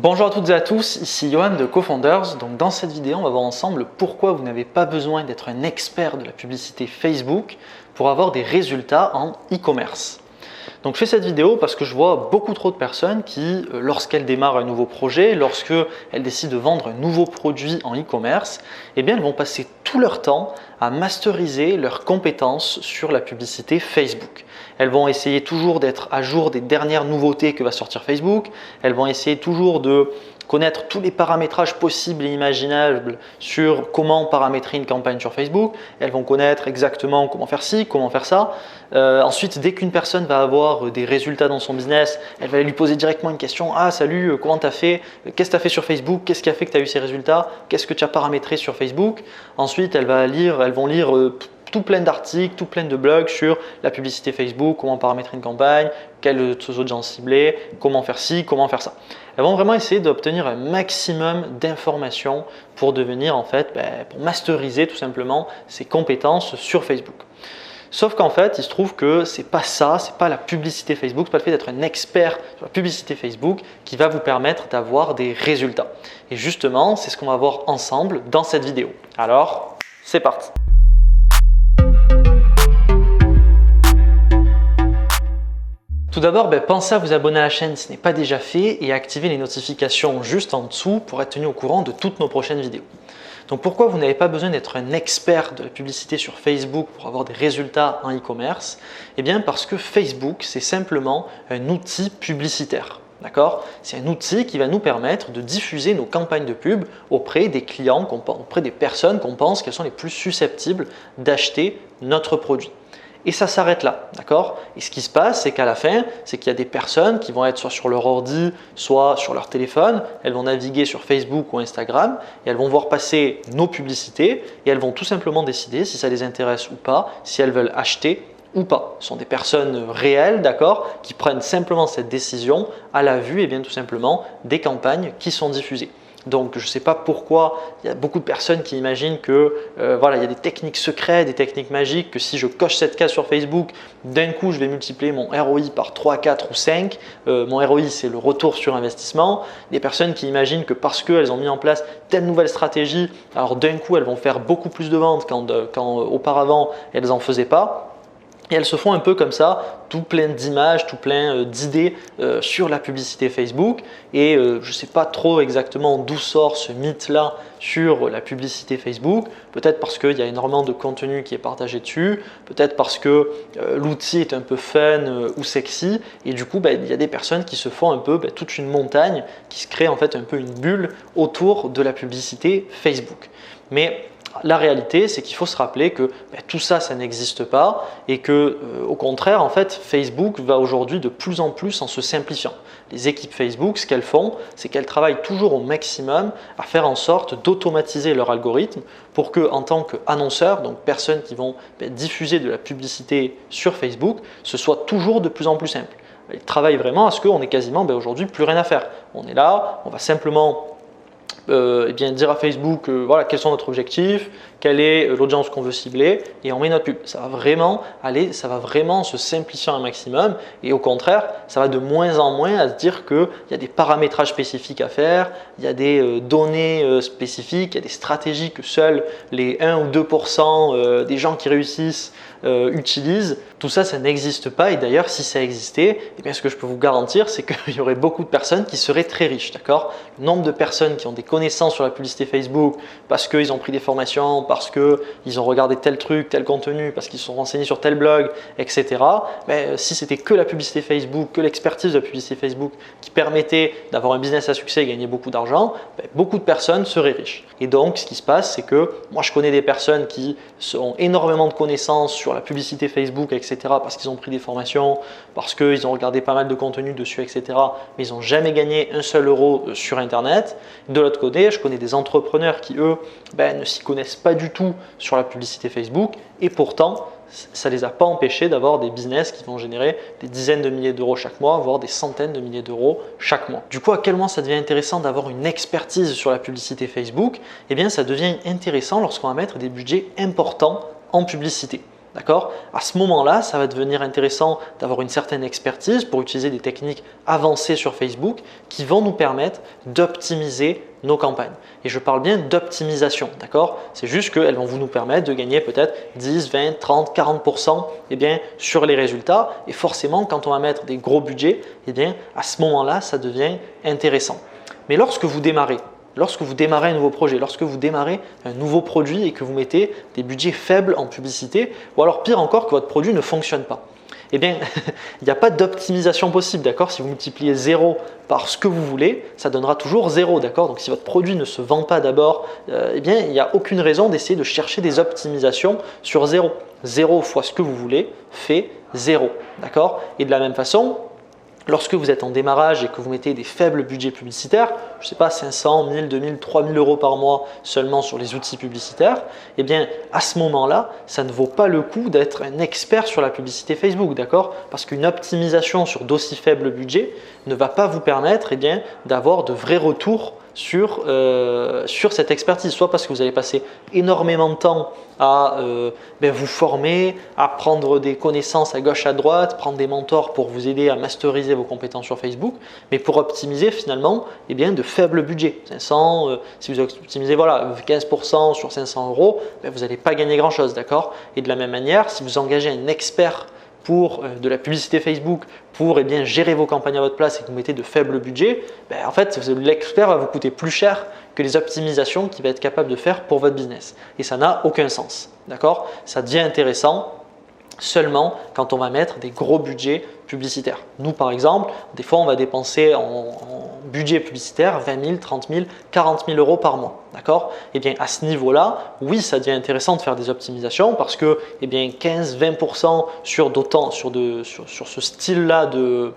Bonjour à toutes et à tous, ici Johan de CoFounders. Donc dans cette vidéo, on va voir ensemble pourquoi vous n'avez pas besoin d'être un expert de la publicité Facebook pour avoir des résultats en e-commerce. Donc je fais cette vidéo parce que je vois beaucoup trop de personnes qui, lorsqu'elles démarrent un nouveau projet, lorsqu'elles décident de vendre un nouveau produit en e-commerce, eh bien elles vont passer tout leur temps à masteriser leurs compétences sur la publicité Facebook. Elles vont essayer toujours d'être à jour des dernières nouveautés que va sortir Facebook. Elles vont essayer toujours de connaître tous les paramétrages possibles et imaginables sur comment paramétrer une campagne sur Facebook. Elles vont connaître exactement comment faire ci, comment faire ça. Ensuite, dès qu'une personne va avoir des résultats dans son business, elle va lui poser directement une question. Ah salut, comment tu as fait? Qu'est-ce que tu as fait sur Facebook? Qu'est-ce qui a fait que tu as eu ces résultats? Qu'est-ce que tu as paramétré sur Facebook? Ensuite, elles vont lire tout plein d'articles, tout plein de blogs sur la publicité Facebook, comment paramétrer une campagne, quels audiences cibler, comment faire ci, comment faire ça. Elles vont vraiment essayer d'obtenir un maximum d'informations pour devenir pour masteriser tout simplement ses compétences sur Facebook. Sauf qu'en fait, il se trouve que c'est pas ça, c'est pas la publicité Facebook, c'est pas le fait d'être un expert sur la publicité Facebook qui va vous permettre d'avoir des résultats. Et justement, c'est ce qu'on va voir ensemble dans cette vidéo. Alors, c'est parti. Tout d'abord, pensez à vous abonner à la chaîne si ce n'est pas déjà fait et à activer les notifications juste en dessous pour être tenu au courant de toutes nos prochaines vidéos. Donc pourquoi vous n'avez pas besoin d'être un expert de la publicité sur Facebook pour avoir des résultats en e-commerce? Eh bien parce que Facebook, c'est simplement un outil publicitaire. D'accord? C'est un outil qui va nous permettre de diffuser nos campagnes de pub auprès des clients, auprès des personnes qu'on pense qu'elles sont les plus susceptibles d'acheter notre produit. Et ça s'arrête là, d'accord? Et ce qui se passe, c'est qu'à la fin, c'est qu'il y a des personnes qui vont être soit sur leur ordi, soit sur leur téléphone, elles vont naviguer sur Facebook ou Instagram et elles vont voir passer nos publicités et elles vont tout simplement décider si ça les intéresse ou pas, si elles veulent acheter ou pas. Ce sont des personnes réelles, d'accord, qui prennent simplement cette décision à la vue et bien tout simplement des campagnes qui sont diffusées. Donc je ne sais pas pourquoi il y a beaucoup de personnes qui imaginent que il y a des techniques secrètes, des techniques magiques, que si je coche cette case sur Facebook, d'un coup je vais multiplier mon ROI par 3, 4 ou 5. Mon ROI c'est le retour sur investissement. Des personnes qui imaginent que parce qu'elles ont mis en place telle nouvelle stratégie, alors d'un coup elles vont faire beaucoup plus de ventes quand auparavant elles n'en faisaient pas. Et elles se font un peu comme ça, tout plein d'images, tout plein d'idées sur la publicité Facebook. Et je ne sais pas trop exactement d'où sort ce mythe-là sur la publicité Facebook. Peut-être parce qu'il y a énormément de contenu qui est partagé dessus. Peut-être parce que l'outil est un peu fun ou sexy. Et du coup, il y a des personnes qui se font un peu toute une montagne, qui se crée en fait un peu une bulle autour de la publicité Facebook. Mais la réalité, c'est qu'il faut se rappeler que tout ça, ça n'existe pas et que, au contraire, en fait, Facebook va aujourd'hui de plus en plus en se simplifiant. Les équipes Facebook, ce qu'elles font, c'est qu'elles travaillent toujours au maximum à faire en sorte d'automatiser leur algorithme pour que, en tant qu'annonceurs, donc personnes qui vont diffuser de la publicité sur Facebook, ce soit toujours de plus en plus simple. Ils travaillent vraiment à ce qu'on ait quasiment aujourd'hui plus rien à faire. On est là, on va simplement dire à Facebook quels sont notre objectifs, quelle est l'audience qu'on veut cibler et on met notre pub. Ça va vraiment se simplifier un maximum et au contraire, ça va de moins en moins à se dire qu'il y a des paramétrages spécifiques à faire, il y a des données spécifiques, il y a des stratégies que seuls les 1 ou 2% des gens qui réussissent utilisent. Tout ça, ça n'existe pas et d'ailleurs, si ça existait, ce que je peux vous garantir, c'est qu'il y aurait beaucoup de personnes qui seraient très riches, d'accord? Le nombre de personnes qui ont des connaissances sur la publicité Facebook parce qu'ils ont pris des formations, parce qu'ils ont regardé tel truc, tel contenu, parce qu'ils se sont renseignés sur tel blog, etc. Si c'était que la publicité Facebook, que l'expertise de la publicité Facebook qui permettait d'avoir un business à succès et gagner beaucoup d'argent, beaucoup de personnes seraient riches. Et donc, ce qui se passe, c'est que moi, je connais des personnes qui ont énormément de connaissances sur la publicité Facebook, etc. parce qu'ils ont pris des formations, parce qu'ils ont regardé pas mal de contenu dessus, etc. mais ils n'ont jamais gagné un seul euro sur Internet. De l'autre côté, je connais des entrepreneurs qui, eux, ne s'y connaissent pas du tout sur la publicité Facebook et pourtant, ça ne les a pas empêchés d'avoir des business qui vont générer des dizaines de milliers d'euros chaque mois, voire des centaines de milliers d'euros chaque mois. Du coup, à quel moment ça devient intéressant d'avoir une expertise sur la publicité Facebook? Ça devient intéressant lorsqu'on va mettre des budgets importants en publicité. D'accord? À ce moment-là, ça va devenir intéressant d'avoir une certaine expertise pour utiliser des techniques avancées sur Facebook qui vont nous permettre d'optimiser nos campagnes. Et je parle bien d'optimisation, d'accord? C'est juste qu'elles vont nous permettre de gagner peut-être 10, 20, 30, 40% sur les résultats. Et forcément, quand on va mettre des gros budgets, à ce moment-là, ça devient intéressant. Mais lorsque vous démarrez un nouveau projet, lorsque vous démarrez un nouveau produit et que vous mettez des budgets faibles en publicité, ou alors pire encore que votre produit ne fonctionne pas, il n'y a pas d'optimisation possible, d'accord? Si vous multipliez 0 par ce que vous voulez, ça donnera toujours 0, d'accord? Donc si votre produit ne se vend pas d'abord, il n'y a aucune raison d'essayer de chercher des optimisations sur 0. 0 fois ce que vous voulez fait 0, d'accord? Et de la même façon, lorsque vous êtes en démarrage et que vous mettez des faibles budgets publicitaires, je ne sais pas, 500, 1000, 2000, 3000 euros par mois seulement sur les outils publicitaires, à ce moment-là, ça ne vaut pas le coup d'être un expert sur la publicité Facebook, d'accord? Parce qu'une optimisation sur d'aussi faibles budgets ne va pas vous permettre d'avoir de vrais retours sur cette expertise, soit parce que vous allez passer énormément de temps à vous former, à prendre des connaissances à gauche à droite, prendre des mentors pour vous aider à masteriser vos compétences sur Facebook, mais pour optimiser finalement de faibles budgets. 500, si vous optimisez 15% sur 500 euros, vous n'allez pas gagner grand chose, d'accord? Et de la même manière, si vous engagez un expert pour de la publicité Facebook, pour gérer vos campagnes à votre place et que vous mettez de faibles budgets, en fait, l'expert va vous coûter plus cher que les optimisations qu'il va être capable de faire pour votre business. Et ça n'a aucun sens. D'accord? Ça devient intéressant seulement quand on va mettre des gros budgets publicitaires. Nous, par exemple, des fois, on va dépenser en budget publicitaire 20 000, 30 000, 40 000 euros par mois. D'accord? À ce niveau-là, oui, ça devient intéressant de faire des optimisations parce que 15-20% sur ce style-là de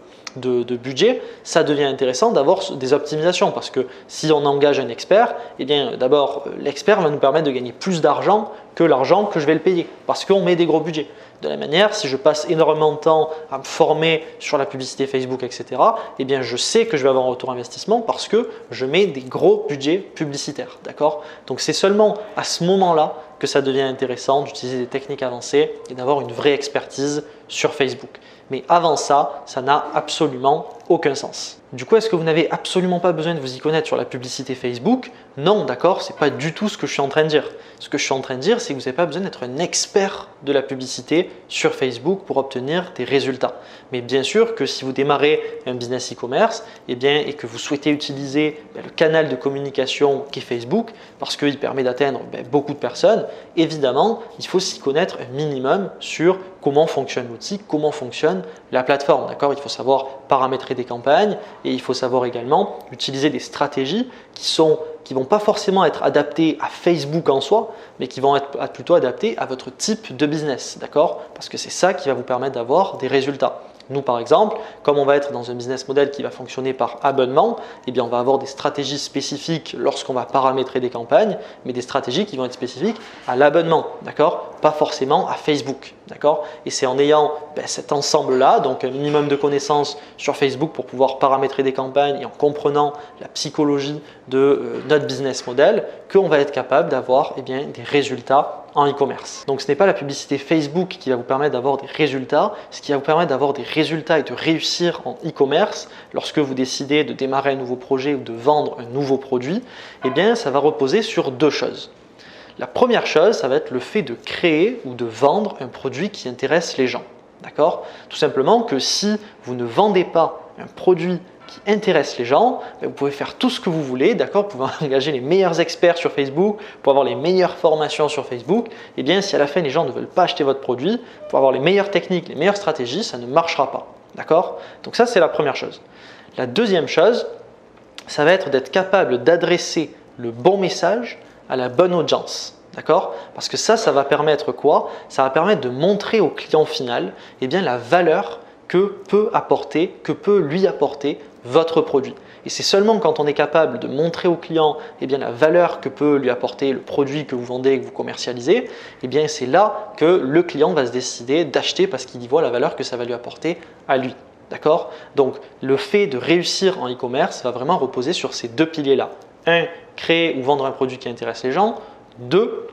budget, ça devient intéressant d'avoir des optimisations parce que si on engage un expert, d'abord, l'expert va nous permettre de gagner plus d'argent que l'argent que je vais le payer parce qu'on met des gros budgets. De la même manière, si je passe énormément de temps à me former sur la publicité Facebook, etc., je sais que je vais avoir un retour investissement parce que je mets des gros budgets publicitaires. D'accord? Donc, c'est seulement à ce moment-là que ça devient intéressant d'utiliser des techniques avancées et d'avoir une vraie expertise sur Facebook. Mais avant ça, ça n'a absolument aucun sens. Du coup, est-ce que vous n'avez absolument pas besoin de vous y connaître sur la publicité Facebook? Non, d'accord, ce n'est pas du tout ce que je suis en train de dire. Ce que je suis en train de dire, c'est que vous n'avez pas besoin d'être un expert de la publicité sur Facebook pour obtenir des résultats. Mais bien sûr que si vous démarrez un business e-commerce et que vous souhaitez utiliser le canal de communication qu'est Facebook, parce qu'il permet d'atteindre beaucoup de personnes, évidemment, il faut s'y connaître un minimum sur comment fonctionne l'outil, comment fonctionne la plateforme. D'accord? Il faut savoir paramétrer des campagnes et il faut savoir également utiliser des stratégies qui vont pas forcément être adaptées à Facebook en soi, mais qui vont être plutôt adaptées à votre type de business. D'accord? Parce que c'est ça qui va vous permettre d'avoir des résultats. Nous, par exemple, comme on va être dans un business model qui va fonctionner par abonnement, on va avoir des stratégies spécifiques lorsqu'on va paramétrer des campagnes, mais des stratégies qui vont être spécifiques à l'abonnement, d'accord? Pas forcément à Facebook, d'accord? Et c'est en ayant cet ensemble-là, donc un minimum de connaissances sur Facebook pour pouvoir paramétrer des campagnes et en comprenant la psychologie de notre business model, qu'on va être capable d'avoir des résultats en e-commerce. Donc ce n'est pas la publicité Facebook qui va vous permettre d'avoir des résultats, ce qui va vous permettre d'avoir des résultats et de réussir en e-commerce lorsque vous décidez de démarrer un nouveau projet ou de vendre un nouveau produit, ça va reposer sur deux choses. La première chose, ça va être le fait de créer ou de vendre un produit qui intéresse les gens. D'accord? Tout simplement que si vous ne vendez pas un produit qui intéresse les gens, vous pouvez faire tout ce que vous voulez, d'accord? Vous pouvez engager les meilleurs experts sur Facebook, pour avoir les meilleures formations sur Facebook. Si à la fin les gens ne veulent pas acheter votre produit, pour avoir les meilleures techniques, les meilleures stratégies, ça ne marchera pas. D'accord? Donc ça, c'est la première chose. La deuxième chose, ça va être d'être capable d'adresser le bon message à la bonne audience. D'accord? Parce que ça va permettre quoi? Ça va permettre de montrer au client final la valeur que peut lui apporter votre produit. Et c'est seulement quand on est capable de montrer au client la valeur que peut lui apporter le produit que vous vendez et que vous commercialisez, c'est là que le client va se décider d'acheter parce qu'il y voit la valeur que ça va lui apporter à lui. D'accord? Donc le fait de réussir en e-commerce va vraiment reposer sur ces deux piliers-là. 1. Créer ou vendre un produit qui intéresse les gens. 2.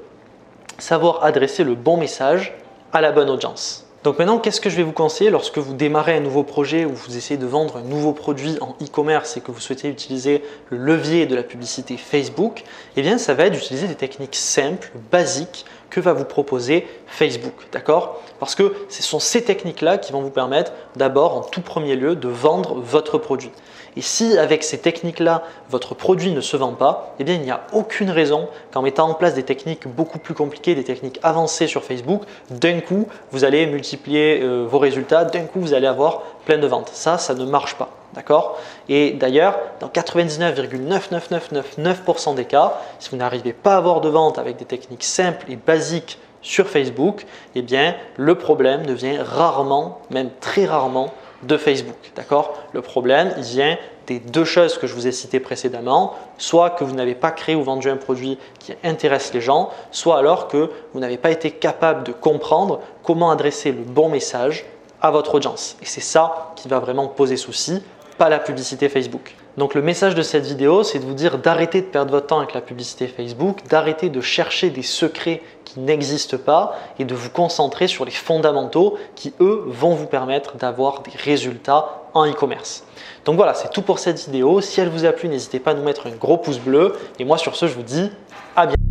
Savoir adresser le bon message à la bonne audience. Donc maintenant, qu'est-ce que je vais vous conseiller lorsque vous démarrez un nouveau projet ou vous essayez de vendre un nouveau produit en e-commerce et que vous souhaitez utiliser le levier de la publicité Facebook? Eh bien, ça va être d'utiliser des techniques simples, basiques que va vous proposer Facebook, d'accord? Parce que ce sont ces techniques-là qui vont vous permettre d'abord, en tout premier lieu, de vendre votre produit. Et si avec ces techniques-là, votre produit ne se vend pas, eh bien il n'y a aucune raison qu'en mettant en place des techniques beaucoup plus compliquées, des techniques avancées sur Facebook, d'un coup, vous allez multiplier vos résultats, d'un coup, vous allez avoir plein de ventes. Ça ne marche pas. D'accord? Et d'ailleurs, dans 99,99999% des cas, si vous n'arrivez pas à avoir de vente avec des techniques simples et basiques sur Facebook, eh bien le problème ne vient rarement, même très rarement, de Facebook. D'accord? Le problème, il vient des deux choses que je vous ai citées précédemment, soit que vous n'avez pas créé ou vendu un produit qui intéresse les gens, soit alors que vous n'avez pas été capable de comprendre comment adresser le bon message à votre audience. Et c'est ça qui va vraiment poser souci, pas la publicité Facebook. Donc le message de cette vidéo, c'est de vous dire d'arrêter de perdre votre temps avec la publicité Facebook, d'arrêter de chercher des secrets qui n'existent pas et de vous concentrer sur les fondamentaux qui, eux, vont vous permettre d'avoir des résultats en e-commerce. Donc voilà, c'est tout pour cette vidéo. Si elle vous a plu, n'hésitez pas à nous mettre un gros pouce bleu. Et moi, sur ce, je vous dis à bientôt.